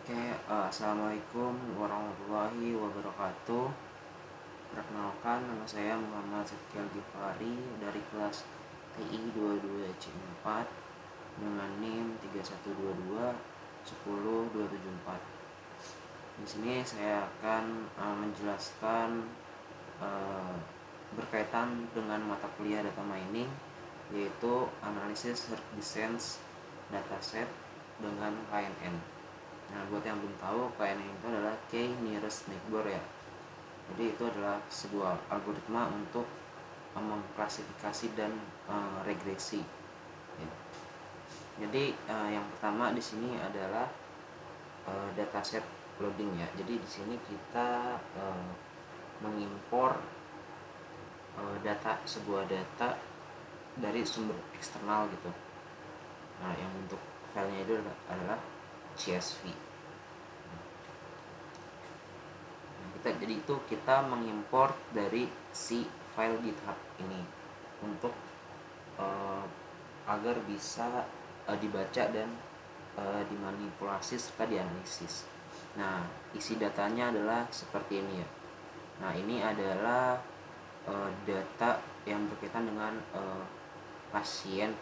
Assalamualaikum warahmatullahi wabarakatuh. Perkenalkan, nama saya Muhammad Zaki Al-Ghifari dari kelas TI 22C4 dengan NIM 312210274. Di sini saya akan menjelaskan uh, berkaitan dengan mata kuliah data mining, yaitu analisis search descent dataset dengan KNN. Nah, buat yang belum tahu, KNN itu adalah K nearest neighbor ya. Jadi itu adalah sebuah algoritma untuk mengklasifikasi dan regresi. Ya. Jadi yang pertama di sini adalah dataset loading ya. Jadi di sini kita mengimpor sebuah data dari sumber eksternal gitu. Nah, yang bentuk filenya itu adalah CSV. Jadi itu kita mengimpor dari si file GitHub ini untuk agar bisa dibaca dan dimanipulasi serta dianalisis. Nah, isi datanya adalah seperti ini ya. Nah, ini adalah data yang berkaitan dengan pasien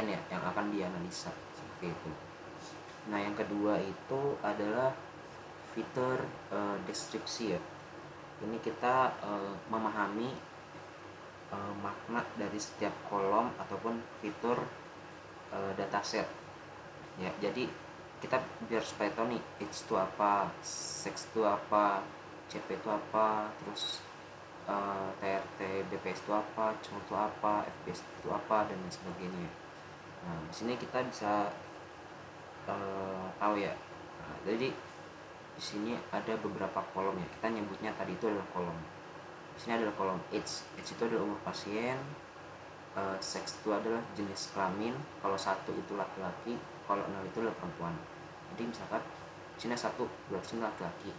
ya yang akan dianalisa seperti itu. Nah, yang kedua itu adalah fitur deskripsi ya. Ini kita memahami makna dari setiap kolom ataupun fitur dataset ya. Jadi kita biar supaya tahu nih X itu apa, sex itu apa, CP itu apa, terus TRT BPS itu apa, COR itu apa, FPS itu apa, dan lain sebagainya. Nah, di sini kita bisa tahu ya. Nah, jadi di sini ada beberapa kolom ya. Kita nyebutnya tadi itu adalah kolom. Di sini adalah kolom age. Age itu adalah umur pasien. Sex itu adalah jenis kelamin. Kalau 1 itu laki-laki, kalau 0 itu adalah perempuan. Jadi misalkan di sini 1 berarti sini laki-laki,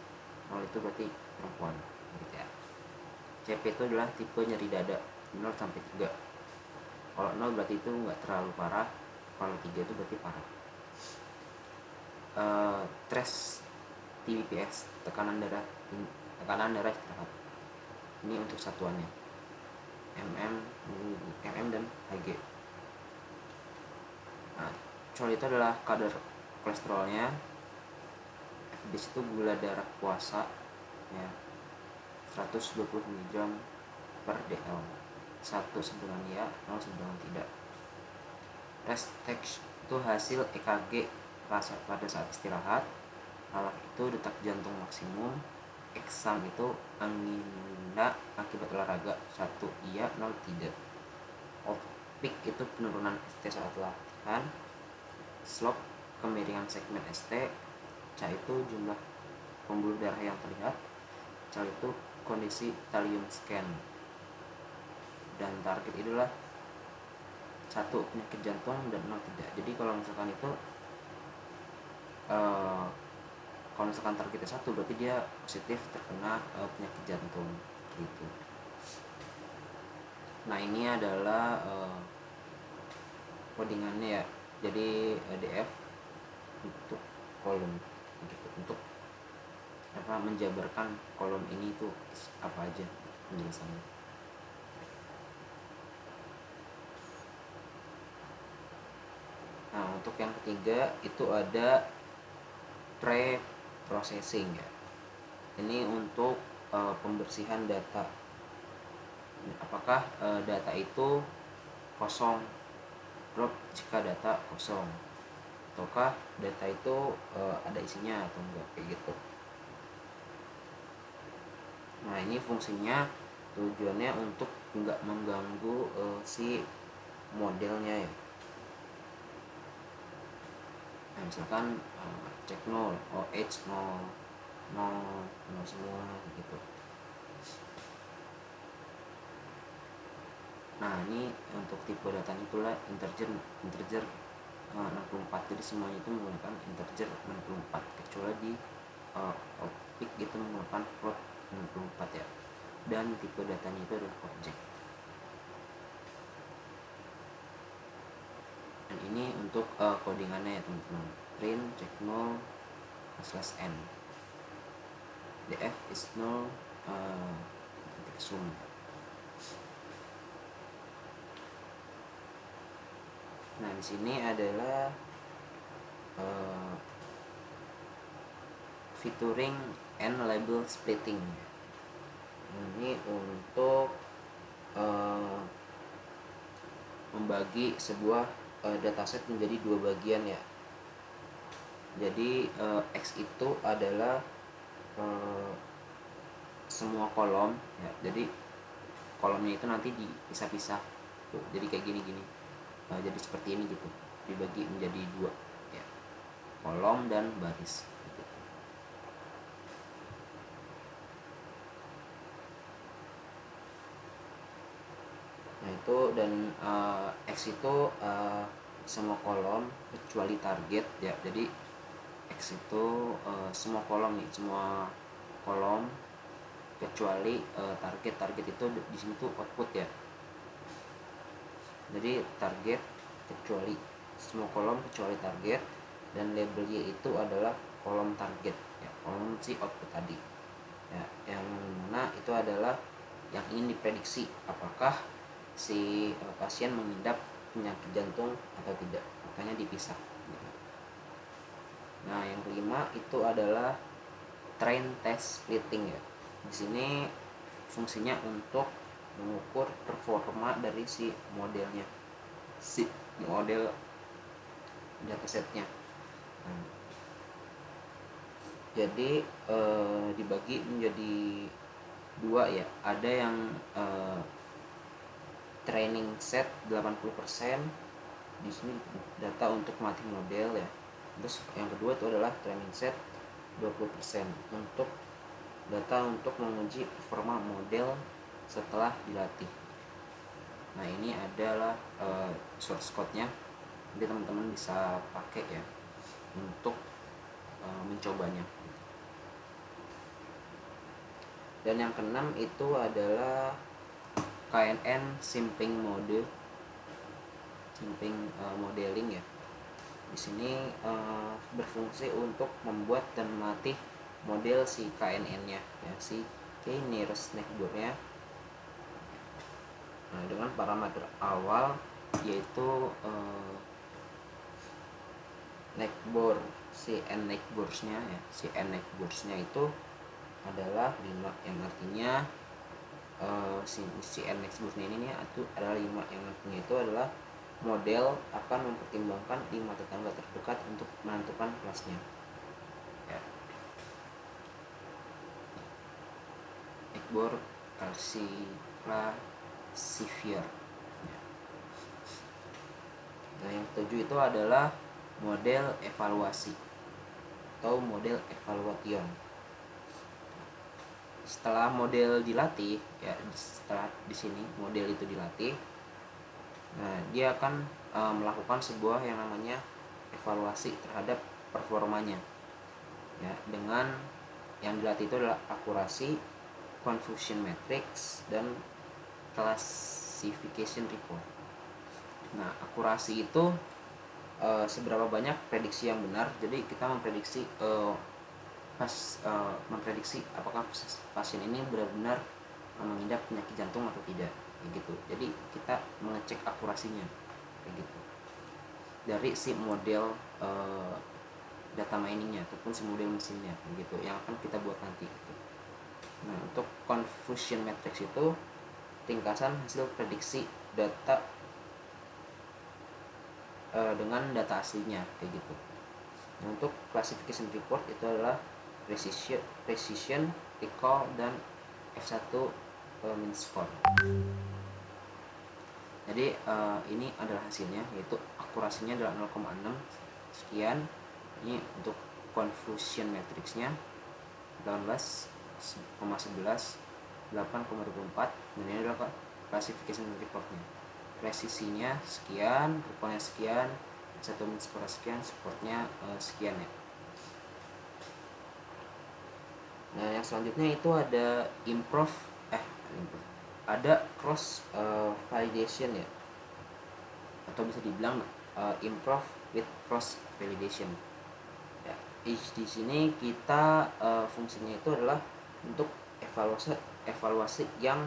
0 itu berarti perempuan gitu ya. CP itu adalah tipe nyeri dada 0 sampai 3. Kalau 0 berarti itu nggak terlalu parah, kalau 3 itu berarti parah. Threshold TBPS, tekanan darah istirahat. Ini untuk satuannya mm dan Hg. Nah, COL itu adalah kadar kolesterolnya. FDS itu gula darah puasa ya, 120 mg per dl. 1 sedang ya, 0 sedang tidak. Rest text itu hasil EKG pada saat istirahat. Alak itu detak jantung maksimum. Eksam itu angina akibat olahraga, 1 iya, 0 tidak. Off peak itu penurunan ST saat latihan. Slope kemiringan segmen ST. C itu jumlah pembuluh darah yang terlihat. C itu kondisi thallium scan. Dan target itulah 1 penyakit jantung dan 0 tidak. Jadi kalau misalkan itu kalau misalkan targetnya 1 berarti dia positif terkena penyakit jantung gitu. Nah, ini adalah codingannya ya. Jadi DF untuk kolom gitu, untuk menjabarkan kolom ini itu apa aja penjelasannya. Nah, untuk yang ketiga itu ada pre-processing ya. Ini untuk pembersihan data. Apakah data itu kosong, drop jika data kosong, ataukah data itu ada isinya atau enggak, kayak gitu. Nah, ini fungsinya tujuannya untuk enggak mengganggu si modelnya ya. Nah, misalkan cek 0, OH 0, 0 semua gitu. Nah, ini untuk tipe datanya itulah integer 64. Jadi semuanya itu menggunakan integer 64 kecuali di output gitu menggunakan float 64 ya. Dan tipe datanya itu adalah objek. Dan ini untuk codingannya ya teman-teman. Print cek 0, slash n. Df is null sum. Nah di sini adalah featuring n label splitting. Ini untuk membagi sebuah dataset menjadi dua bagian ya. Jadi X itu adalah semua kolom ya. Jadi kolomnya itu nanti dipisah-pisah tuh, jadi kayak gini. Jadi seperti ini gitu, dibagi menjadi dua ya, kolom dan baris gitu. Nah itu, dan X itu semua kolom kecuali target ya. Jadi X itu semua kolom nih, semua kolom kecuali target itu di sini tuh output ya. Jadi target kecuali semua kolom kecuali target, dan label Y itu adalah kolom target ya, kolom si output tadi ya, yang mana itu adalah yang ingin diprediksi apakah si pasien mengidap penyakit jantung atau tidak, makanya dipisah gitu. Nah yang kelima itu adalah train test splitting ya. Di sini fungsinya untuk mengukur performa dari si modelnya, si model datasetnya. Jadi dibagi menjadi dua ya. Ada yang training set 80%, di sini data untuk melatih model ya. Terus yang kedua itu adalah training set 20% untuk data untuk menguji performa model setelah dilatih. Nah ini adalah source code-nya, jadi teman-teman bisa pakai ya untuk mencobanya. Dan yang keenam itu adalah KNN simping mode, simping modeling ya. Di sini berfungsi untuk membuat dan melatih model si KNN-nya ya, si K nearest neighbor-nya. Nah, dengan parameter awal yaitu neighbor, si n neighbors-nya ya, si n neighbors-nya itu adalah 5, yang artinya si n neighbors-nya ini itu adalah 5, yang artinya itu adalah model akan mempertimbangkan 5 tetangga terdekat untuk menentukan kelasnya ya. Neighbor classifier ya. Nah yang ketujuh itu adalah model evaluasi atau model evaluation. Setelah model dilatih ya, setelah di sini model itu dilatih, nah dia akan melakukan sebuah yang namanya evaluasi terhadap performanya ya, dengan yang dilatih itu adalah akurasi, confusion matrix, dan classification report. Nah akurasi itu seberapa banyak prediksi yang benar. Jadi kita memprediksi memprediksi apakah pasien ini benar-benar mengidap penyakit jantung atau tidak, kayak gitu. Jadi kita mengecek akurasinya kayak gitu dari si model data miningnya ataupun si model mesinnya kayak gitu, yang akan kita buat nanti gitu. Nah untuk confusion matrix itu ringkasan hasil prediksi data dengan data aslinya kayak gitu. Nah, untuk classification report itu adalah precision, recall, dan F1 mean score. Jadi ini adalah hasilnya, yaitu akurasinya adalah 0,6 sekian. Ini untuk confusion matrixnya 18,11, 8,24, dan ini adalah classification reportnya. Presisinya sekian, recallnya sekian, satu mean score sekian, supportnya sekian ya. Nah yang selanjutnya itu ada ada cross validation ya, atau bisa dibilang improve with cross validation ya. di sini kita fungsinya itu adalah untuk evaluasi yang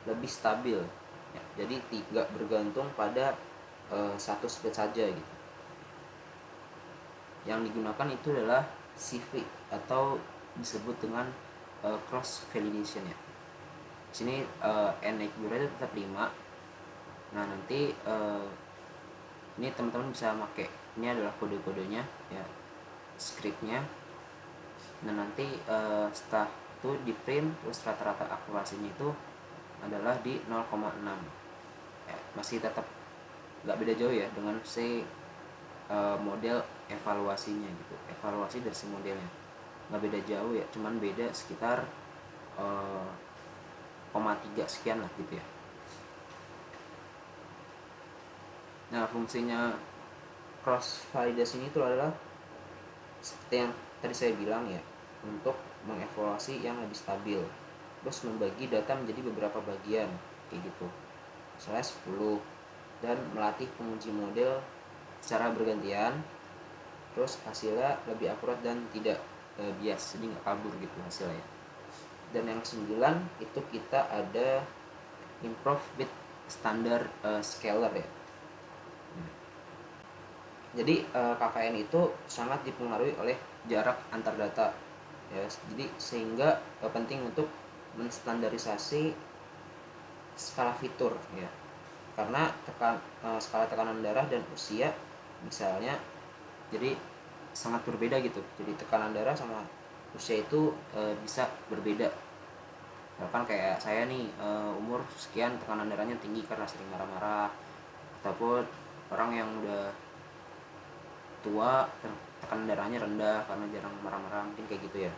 lebih stabil ya, jadi tidak bergantung pada satu speed saja gitu. Yang digunakan itu adalah CV atau disebut dengan cross validation ya. Di sini n naik itu tetap 5. Nah nanti ini teman-teman bisa pakai, ini adalah kode-kodenya ya, scriptnya. Nah nanti setelah itu di print, terus rata-rata akurasinya itu adalah di 0,6 ya, masih tetap nggak beda jauh ya dengan model evaluasinya gitu, evaluasi dari si modelnya nggak beda jauh ya, cuman beda sekitar 0,3 sekian lah gitu ya. Nah fungsinya cross validation itu adalah seperti yang tadi saya bilang ya, untuk mengevaluasi yang lebih stabil, terus membagi data menjadi beberapa bagian kayak gitu, misalnya 10, dan melatih penguji model secara bergantian, terus hasilnya lebih akurat dan tidak bias, jadi nggak kabur gitu hasilnya. Dan yang 9 itu kita ada improve with standard scaler ya. Jadi KKN itu sangat dipengaruhi oleh jarak antar data ya, jadi sehingga penting untuk menstandarisasi skala fitur ya, karena skala tekanan darah dan usia misalnya jadi sangat berbeda gitu, jadi tekanan darah sama usia itu bisa berbeda. Misalkan kayak saya nih umur sekian, tekanan darahnya tinggi karena sering marah-marah, ataupun orang yang udah tua tekanan darahnya rendah karena jarang marah-marah, mungkin kayak gitu ya.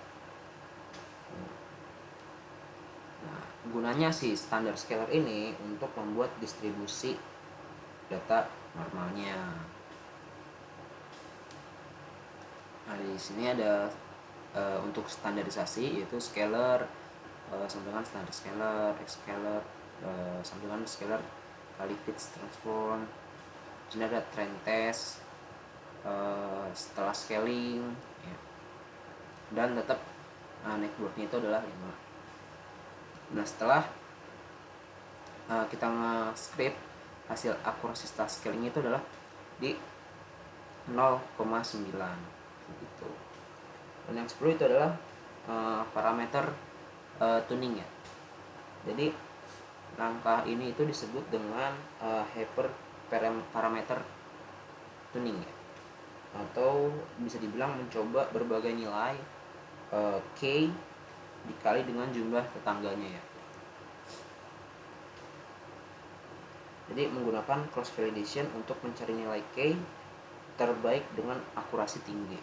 Nah, gunanya si standar scaler ini untuk membuat distribusi data normalnya. Nah, di sini ada untuk standarisasi yaitu scaler sama dengan standar scaler, scaler sama dengan scaler kali Fitts transform. Di sini ada trend test setelah scaling ya. Dan tetap networknya itu adalah 5. Nah setelah kita nge-script, hasil akurasi setelah scaling itu adalah di 0,9 gitu. Dan yang 10 itu adalah parameter tuning ya. Jadi langkah ini itu disebut dengan hyper parameter tuning ya, atau bisa dibilang mencoba berbagai nilai K dikali dengan jumlah tetangganya ya. Jadi menggunakan cross validation untuk mencari nilai K terbaik dengan akurasi tinggi.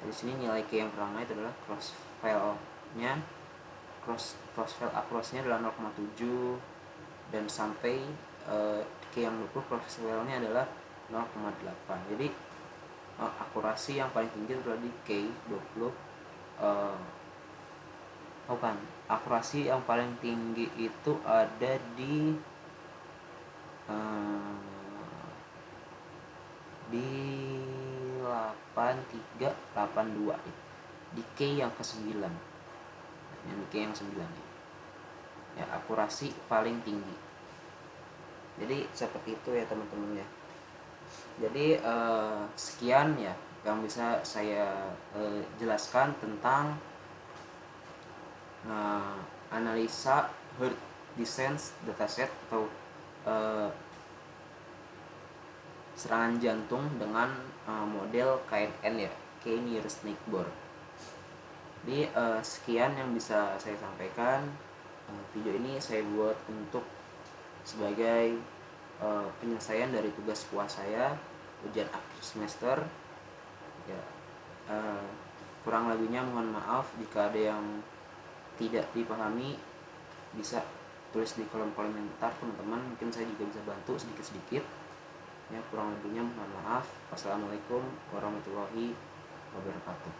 Di sini nilai K yang pertama itu adalah cross value-nya, cross value akurasinya adalah 0,7, dan sampai K yang 20 cross value-nya adalah 0,8. Jadi akurasi yang paling tinggi adalah di K 20. Bukan, akurasi yang paling tinggi itu ada di 8382 di K yang ke-9. Yang di K yang 9 ya, akurasi paling tinggi. Jadi seperti itu ya teman-teman ya. Jadi sekian ya yang bisa saya jelaskan tentang analisa Heart Descent dataset atau serangan jantung dengan model KNN ya, K nearest neighbor. Jadi sekian yang bisa saya sampaikan. Video ini saya buat untuk sebagai penyelesaian dari tugas puas saya ujian akhir semester ya. Kurang lebihnya mohon maaf jika ada yang tidak dipahami, bisa tulis di kolom komentar teman-teman, mungkin saya juga bisa bantu sedikit-sedikit ya. Kurang lebihnya mohon maaf. Wassalamualaikum warahmatullahi wabarakatuh.